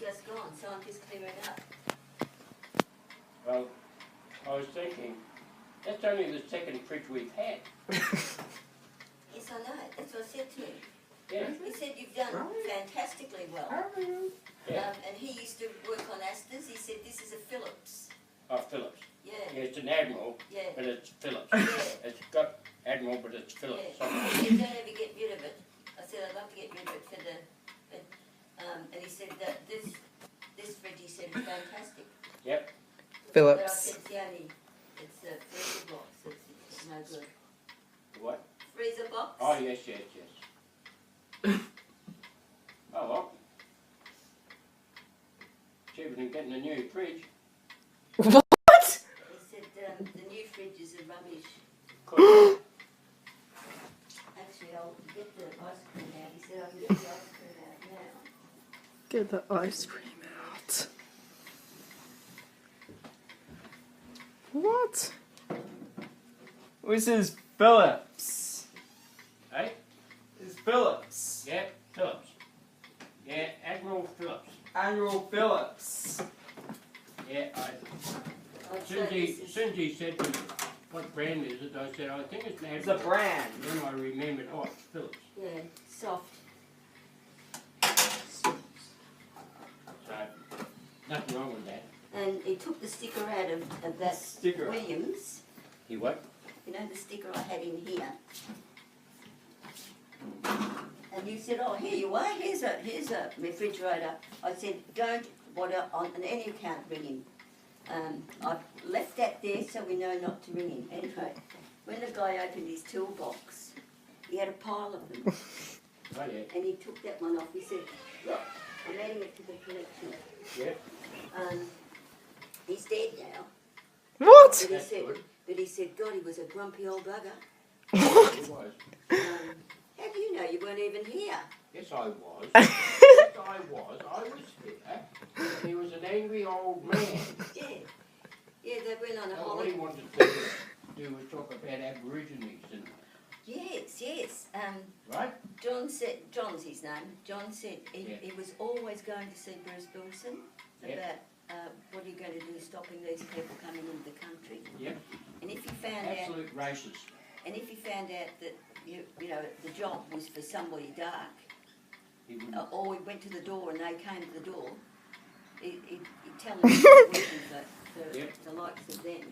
just gone. Scientists clear it up. Well, I was thinking, that's only the second fridge we've had. Yes, I know. That's what I said to him. Yeah. He said you've done fantastically well. Yeah. And he used to work on Astor's. He said this is a Phillips. Oh, Phillips. Yeah. Yeah, it's an Admiral, Yeah. but it's Phillips. Yeah. It's got Admiral, but it's Phillips. Yeah. He said don't ever get rid of it. I said I'd love to get rid of it for the, but, and he said that this fridge he said is fantastic. Yep. But I Phillips. said it's the only, it's the freezer box that's no good. What? Freezer box? Oh, yes. Oh, well. Cheaper than getting a new fridge. What? He said the new fridges are rubbish. Could. Actually, I'll get the ice cream out. He said I can get the ice cream out now. Get the ice cream out. What? This is Phillips. Hey? It's Phillips. Yeah, Phillips. Yeah, Admiral Phillips. Admiral Phillips. Yeah, I'd as say soon as this is- he said to me, what brand is it, I said, I think it's an It's a Admiral. brand. Then I remembered, oh, it's Phillips. Yeah, soft. So, nothing wrong with that. And he took the sticker out of that Sticker. Williams. He what? You know the sticker I had in here. And you said, oh, here you are, here's a refrigerator. I said, don't, on any account, ring him. I've left that there so we know not to ring him. Anyway, when the guy opened his toolbox, he had a pile of them. Oh, yeah. And he took that one off. He said, look, I'm adding it to the collection. Yeah. He's dead now. What? But That's good. he said, God, he was a grumpy old bugger. He was. How do you know you weren't even here? Yes, I was. Yes, I was. I was there. He was an angry old man. Yeah. Yeah, they went on a All he holiday. wanted to do was talk about Aborigines and, Yes. right? John's his name. John said he was always going to see Bruce Wilson Yeah. about what are you going to do stopping these people coming into the country. Yep. And if he found Absolute racist. that you know the job was for somebody dark, He wouldn't. or he went to the door and they came to the door, he'd tell them he was working for Yep. the likes of them.